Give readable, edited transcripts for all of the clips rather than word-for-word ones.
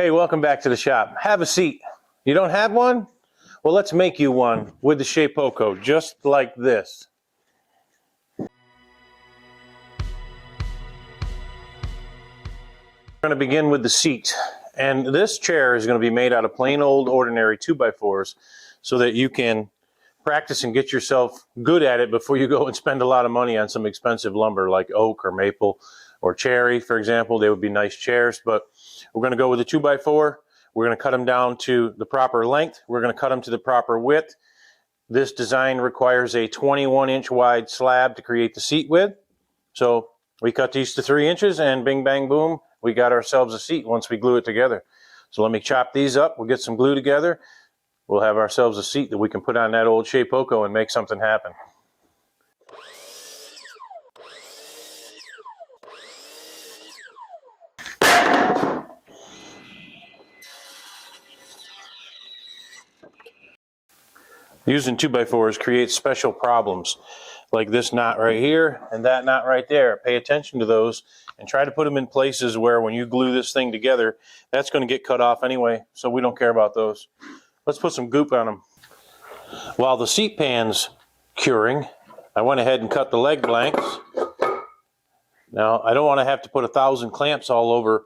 Hey, welcome back to the shop. Have a seat. You don't have one? Well, let's make you one with the Shapeoko, just like this. We're going to begin with the seat. And this chair is going to be made out of plain old ordinary 2x4s so that you can practice and get yourself good at it before you go and spend a lot of money on some expensive lumber like oak or maple or cherry, for example. They would be nice chairs, but we're going to go with a 2x4. We're going to cut them down to the proper length. We're going to cut them to the proper width. This design requires a 21-inch wide slab to create the seat with. So we cut these to 3 inches and bing, bang, boom, we got ourselves a seat once we glue it together. So let me chop these up. We'll get some glue together. We'll have ourselves a seat that we can put on that old Shapeoko and make something happen. Using 2x4s creates special problems like this knot right here and that knot right there. Pay attention to those and try to put them in places where when you glue this thing together, that's going to get cut off anyway, so we don't care about those. Let's put some goop on them. While the seat pan's curing, I went ahead and cut the leg blanks. Now, I don't want to have to put 1,000 clamps all over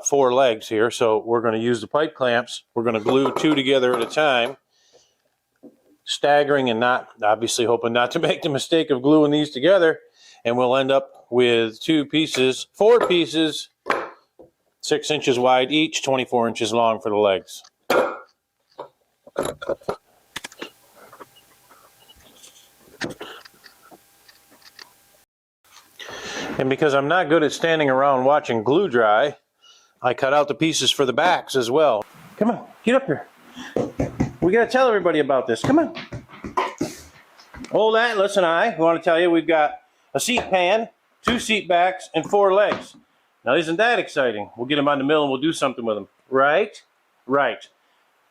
4 legs here, so we're going to use the pipe clamps. We're going to glue 2 together at a time, staggering and not, obviously hoping not to make the mistake of gluing these together, and we'll end up with 4 pieces, 6 inches wide each, 24 inches long for the legs. And because I'm not good at standing around watching glue dry, I cut out the pieces for the backs as well. Come on, get up here. We got to tell everybody about this. Come on. Old Atlas and I want to tell you we've got a seat pan, 2 seat backs, and 4 legs. Now, isn't that exciting? We'll get them on the mill and we'll do something with them. Right? Right.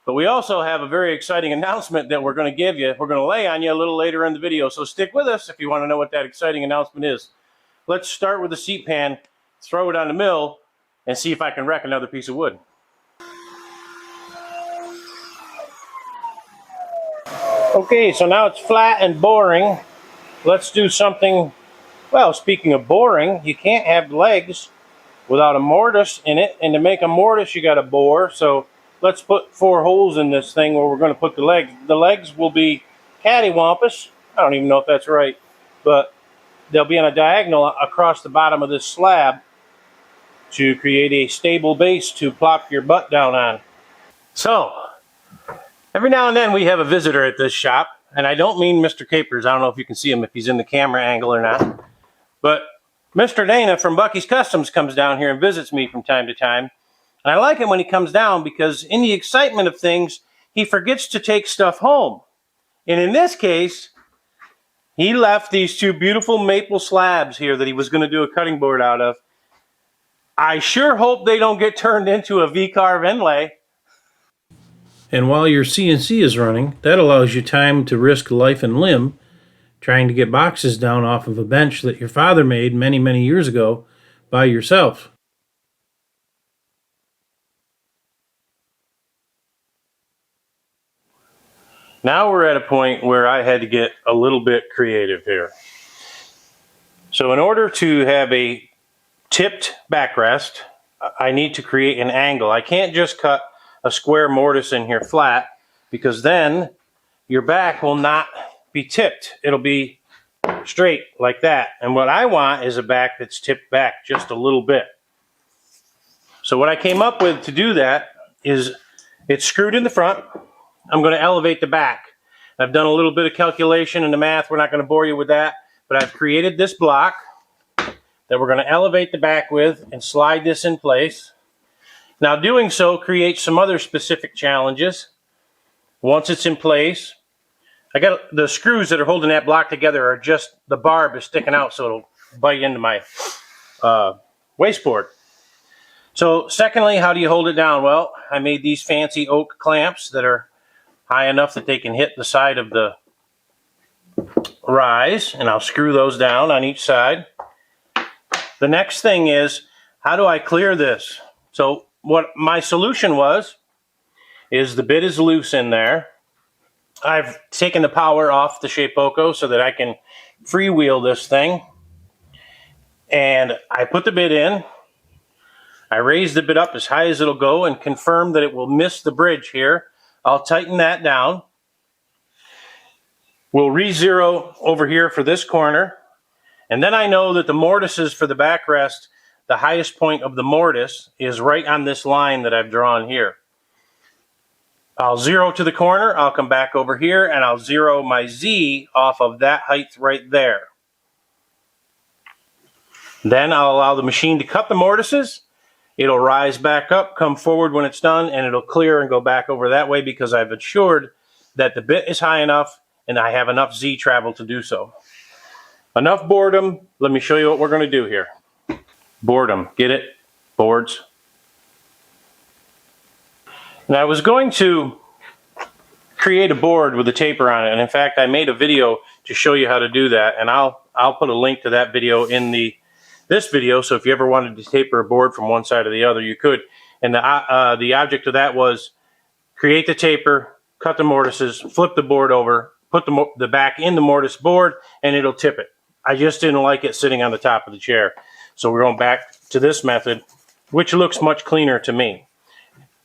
But we also have a very exciting announcement that we're going to give you. We're going to lay on you a little later in the video, so stick with us if you want to know what that exciting announcement is. Let's start with the seat pan, throw it on the mill, and see if I can wreck another piece of wood. Okay, so now it's flat and boring. Let's do something, well, speaking of boring, you can't have legs without a mortise in it, and to make a mortise you got to bore, so let's put 4 holes in this thing where we're going to put the legs. The legs will be cattywampus. I don't even know if that's right, but they'll be on a diagonal across the bottom of this slab to create a stable base to plop your butt down on. So, every now and then we have a visitor at this shop, and I don't mean Mr. Capers. I don't know if you can see him, if he's in the camera angle or not, but Mr. Dana from Bucky's Customs comes down here and visits me from time to time. And I like him when he comes down because in the excitement of things, he forgets to take stuff home. And in this case, he left these 2 beautiful maple slabs here that he was going to do a cutting board out of. I sure hope they don't get turned into a V-carve inlay. And while your CNC is running, that allows you time to risk life and limb trying to get boxes down off of a bench that your father made many, many years ago by yourself. Now we're at a point where I had to get a little bit creative here. So in order to have a tipped backrest, I need to create an angle. I can't just cut a square mortise in here flat, because then your back will not be tipped. It'll be straight like that. And what I want is a back that's tipped back just a little bit. So what I came up with to do that is it's screwed in the front. I'm going to elevate the back. I've done a little bit of calculation in the math. We're not going to bore you with that, but I've created this block that we're going to elevate the back with and slide this in place. Now, doing so creates some other specific challenges. Once it's in place, I got the screws that are holding that block together are just, the barb is sticking out, so it'll bite into my wasteboard. So secondly, how do you hold it down? Well, I made these fancy oak clamps that are high enough that they can hit the side of the rise, and I'll screw those down on each side. The next thing is, how do I clear this? So what my solution was is the bit is loose in there. I've taken the power off the Shapeoko so that I can freewheel this thing. And I put the bit in. I raise the bit up as high as it'll go and confirm that it will miss the bridge here. I'll tighten that down. We'll re-zero over here for this corner. And then I know that the mortises for the backrest, the highest point of the mortise is right on this line that I've drawn here. I'll zero to the corner, I'll come back over here, and I'll zero my Z off of that height right there. Then I'll allow the machine to cut the mortises. It'll rise back up, come forward when it's done, and it'll clear and go back over that way because I've assured that the bit is high enough and I have enough Z travel to do so. Enough boredom. Let me show you what we're going to do here. Boredom. Get it? Boards. And I was going to create a board with a taper on it, and in fact I made a video to show you how to do that, and I'll put a link to that video in this video, so if you ever wanted to taper a board from one side to the other, you could. And the object of that was create the taper, cut the mortises, flip the board over, put the back in the mortise board, and it'll tip it. I just didn't like it sitting on the top of the chair, so we're going back to this method, which looks much cleaner to me.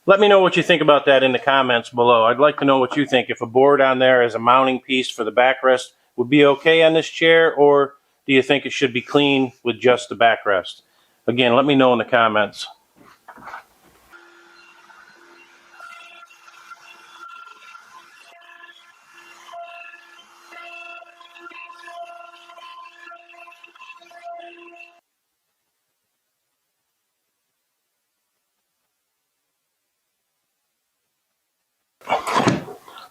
Let me know what you think about that in the comments below. I'd like to know what you think. If a board on there as a mounting piece for the backrest would be okay on this chair, or do you think it should be clean with just the backrest? Again, let me know in the comments.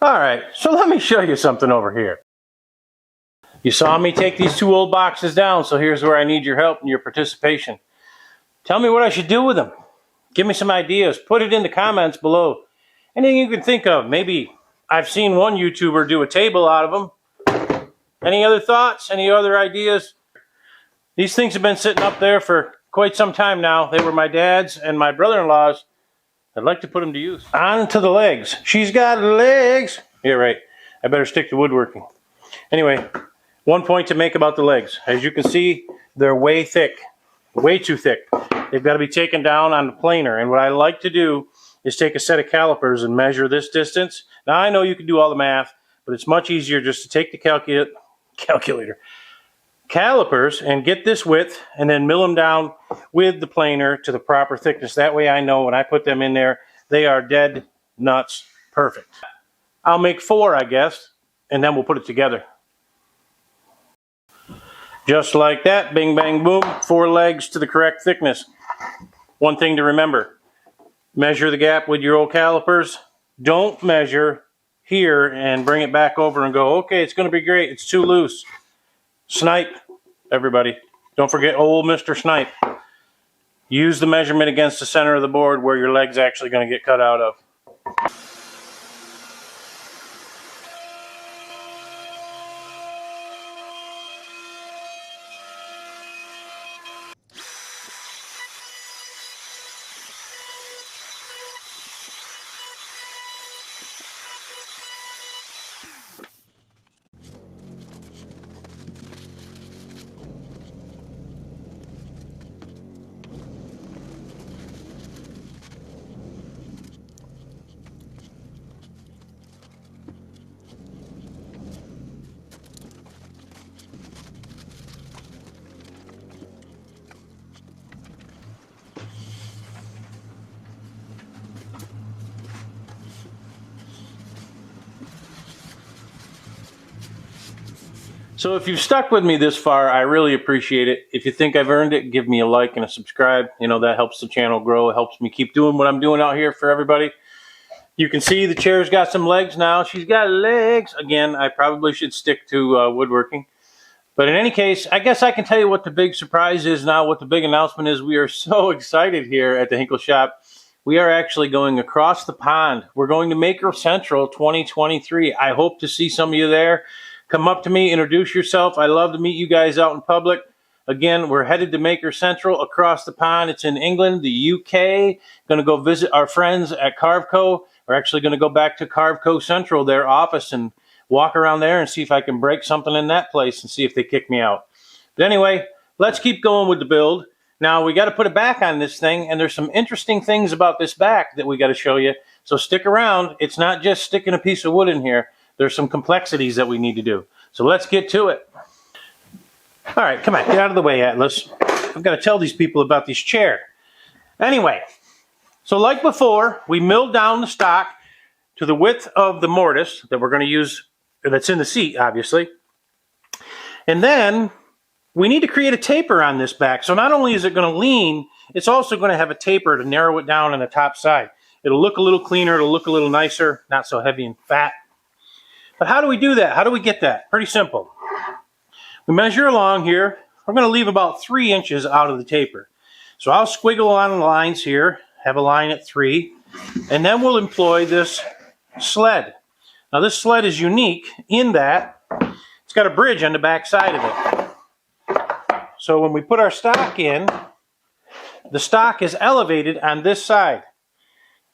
All right, so let me show you something over here. You saw me take these two old boxes down, so here's where I need your help and your participation. Tell me what I should do with them. Give me some ideas. Put it in the comments below. Anything you can think of. Maybe I've seen one YouTuber do a table out of them. Any other thoughts? Any other ideas? These things have been sitting up there for quite some time now. They were my dad's and my brother-in-law's. I'd like to put them to use. On to the legs. She's got legs. Yeah, right. I better stick to woodworking. Anyway, one point to make about the legs. As you can see, they're way thick. Way too thick. They've got to be taken down on the planer. And what I like to do is take a set of calipers and measure this distance. Now, I know you can do all the math, but it's much easier just to take the calipers and get this width and then mill them down with the planer to the proper thickness. That way I know when I put them in there, they are dead nuts perfect. I'll make 4, I guess, and then we'll put it together. Just like that, bing, bang, boom, 4 legs to the correct thickness. One thing to remember, measure the gap with your old calipers. Don't measure here and bring it back over and go, okay, it's going to be great, it's too loose. Snipe, everybody. Don't forget old Mr. Snipe. Use the measurement against the center of the board where your leg's actually going to get cut out of. So if you've stuck with me this far, I really appreciate it. If you think I've earned it, give me a like and a subscribe. You know, that helps the channel grow. It helps me keep doing what I'm doing out here for everybody. You can see the chair's got some legs now. She's got legs. Again, I probably should stick to woodworking. But in any case, I guess I can tell you what the big surprise is now, what the big announcement is. We are so excited here at the Hinkle Shop. We are actually going across the pond. We're going to Maker Central 2023. I hope to see some of you there. Come up to me, introduce yourself. I love to meet you guys out in public. Again, we're headed to Maker Central across the pond. It's in England, the UK. Going to go visit our friends at Carveco. We're actually going to go back to Carveco Central, their office, and walk around there and see if I can break something in that place and see if they kick me out. But anyway, let's keep going with the build. Now, we got to put a back on this thing, and there's some interesting things about this back that we got to show you. So stick around. It's not just sticking a piece of wood in here. There's some complexities that we need to do. So let's get to it. All right, come on, get out of the way, Atlas. I've got to tell these people about this chair. Anyway, so like before, we milled down the stock to the width of the mortise that we're going to use, that's in the seat, obviously. And then we need to create a taper on this back. So not only is it going to lean, it's also going to have a taper to narrow it down on the top side. It'll look a little cleaner, it'll look a little nicer, not so heavy and fat. But how do we do that? How do we get that? Pretty simple. We measure along here. We're going to leave about 3 inches out of the taper. So I'll squiggle on the lines here, have a line at 3, and then we'll employ this sled. Now this sled is unique in that it's got a bridge on the back side of it. So when we put our stock in, the stock is elevated on this side.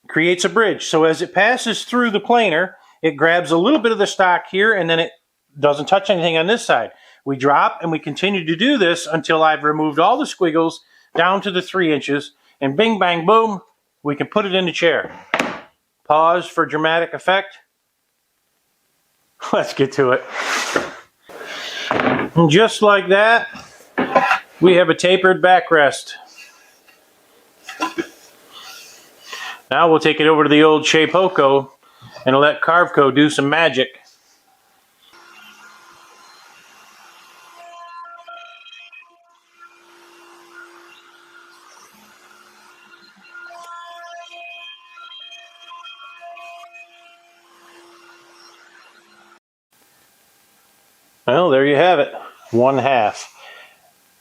It creates a bridge. So as it passes through the planer, it grabs a little bit of the stock here and then it doesn't touch anything on this side. We drop and we continue to do this until I've removed all the squiggles down to the 3 inches, and bing, bang, boom, we can put it in the chair. Pause for dramatic effect. Let's get to it. And just like that, we have a tapered backrest. Now we'll take it over to the old Shapeoko and let Carveco do some magic. Well, there you have it, 1/2.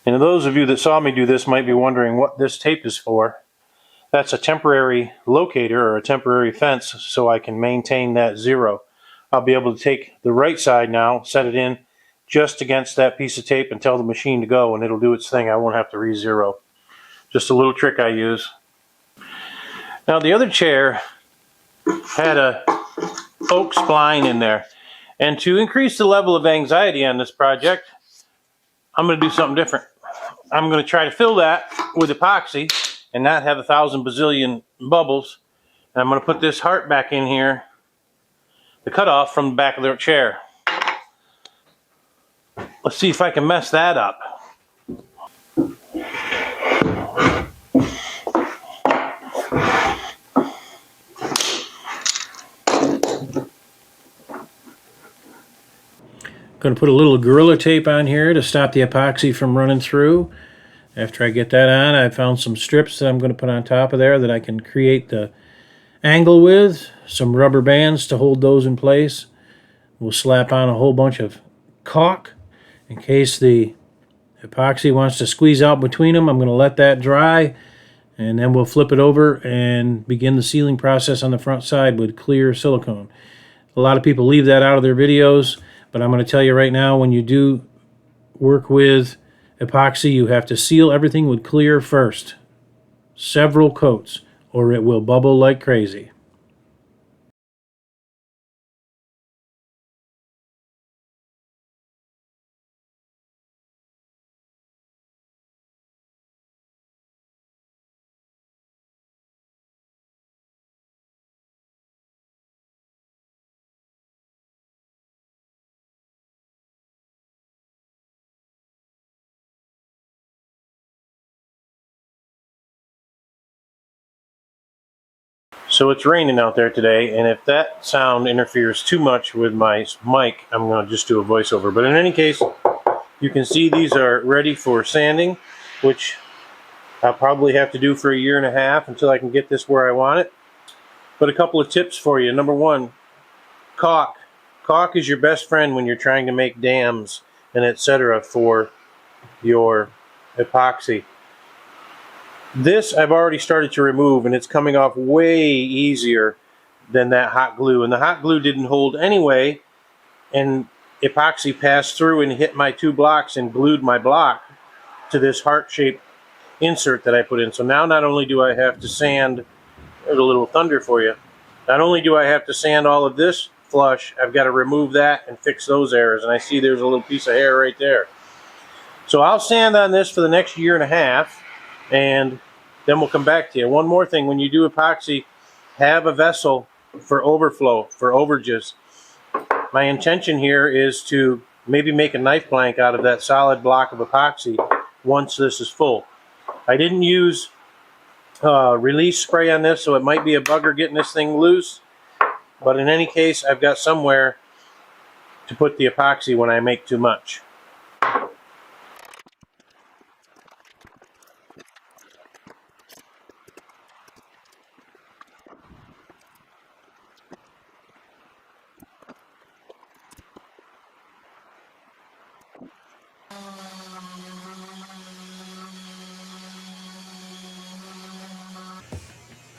And those of you that saw me do this might be wondering what this tape is for. That's a temporary locator or a temporary fence so I can maintain that 0. I'll be able to take the right side now, set it in just against that piece of tape and tell the machine to go and it'll do its thing. I won't have to re-zero. Just a little trick I use. Now the other chair had a oak spline in there. And to increase the level of anxiety on this project, I'm going to do something different. I'm going to try to fill that with epoxy and not have 1,000 bazillion bubbles. And I'm going to put this heart back in here, the cutoff from the back of the chair. Let's see if I can mess that up. Going to put a little Gorilla Tape on here to stop the epoxy from running through. After I get that on, I found some strips that I'm going to put on top of there that I can create the angle with. Some rubber bands to hold those in place. We'll slap on a whole bunch of caulk in case the epoxy wants to squeeze out between them. I'm going to let that dry, and then we'll flip it over and begin the sealing process on the front side with clear silicone. A lot of people leave that out of their videos. But I'm going to tell you right now, when you do work with epoxy, you have to seal everything with clear first. Several coats, or it will bubble like crazy. So it's raining out there today, and if that sound interferes too much with my mic, I'm going to just do a voiceover. But in any case, you can see these are ready for sanding, which I'll probably have to do for 1.5 years until I can get this where I want it. But a couple of tips for you. Number one, caulk. Caulk is your best friend when you're trying to make dams and etc. for your epoxy. This I've already started to remove, and it's coming off way easier than that hot glue. And the hot glue didn't hold anyway, and epoxy passed through and hit my 2 blocks and glued my block to this heart-shaped insert that I put in. So now not only do I have to sand, there's a little thunder for you, not only do I have to sand all of this flush, I've got to remove that and fix those errors. And I see there's a little piece of hair right there. So I'll sand on this for the next 1.5 years, and then we'll come back to you. One more thing, when you do epoxy, have a vessel for overflow, for overages. My intention here is to maybe make a knife blank out of that solid block of epoxy once this is full. I didn't use release spray on this, so it might be a bugger getting this thing loose. But in any case, I've got somewhere to put the epoxy when I make too much.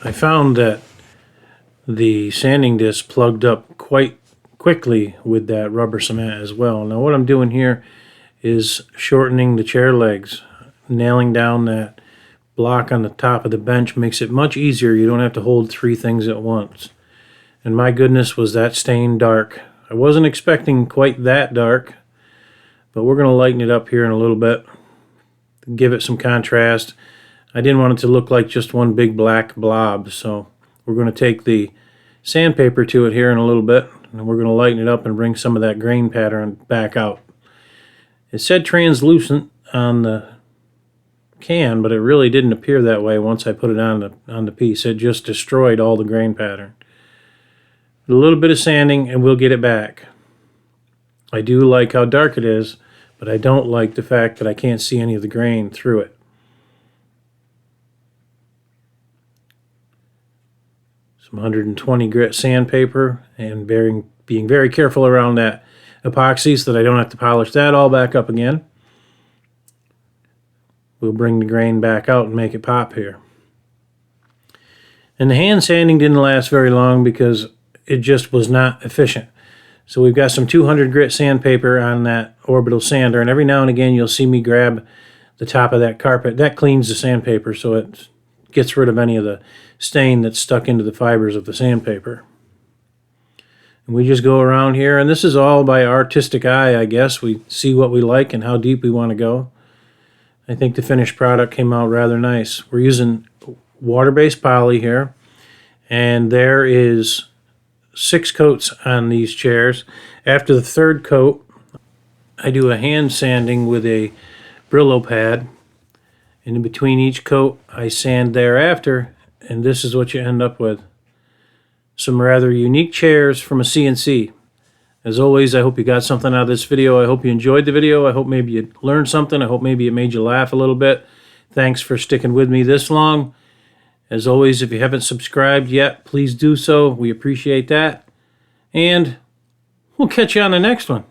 I found that the sanding disc plugged up quite quickly with that rubber cement as well. Now what I'm doing here is shortening the chair legs. Nailing down that block on the top of the bench makes it much easier. You don't have to hold 3 things at once. And my goodness, was that stain dark. I wasn't expecting quite that dark, but we're going to lighten it up here in a little bit, give it some contrast. I didn't want it to look like just one big black blob, so we're going to take the sandpaper to it here in a little bit, and we're going to lighten it up and bring some of that grain pattern back out. It said translucent on the can, but it really didn't appear that way once I put it on the piece. It just destroyed all the grain pattern. A little bit of sanding and we'll get it back. I do like how dark it is, but I don't like the fact that I can't see any of the grain through it. Some 120 grit sandpaper, and being very careful around that epoxy so that I don't have to polish that all back up again. We'll bring the grain back out and make it pop here. And the hand sanding didn't last very long because it just was not efficient. So we've got some 200 grit sandpaper on that orbital sander, and every now and again you'll see me grab the top of that carpet. That cleans the sandpaper, so it gets rid of any of the stain that's stuck into the fibers of the sandpaper. And we just go around here, and this is all by artistic eye, I guess. We see what we like and how deep we want to go. I think the finished product came out rather nice. We're using water-based poly here, and there is 6 coats on these chairs. After the 3rd coat, I do a hand sanding with a Brillo pad, and in between each coat I sand thereafter, and this is what you end up with. Some rather unique chairs from a CNC. As always, I hope you got something out of this video. I hope you enjoyed the video. I hope maybe you learned something. I hope maybe it made you laugh a little bit. Thanks for sticking with me this long. As always, if you haven't subscribed yet, please do so. We appreciate that. And we'll catch you on the next one.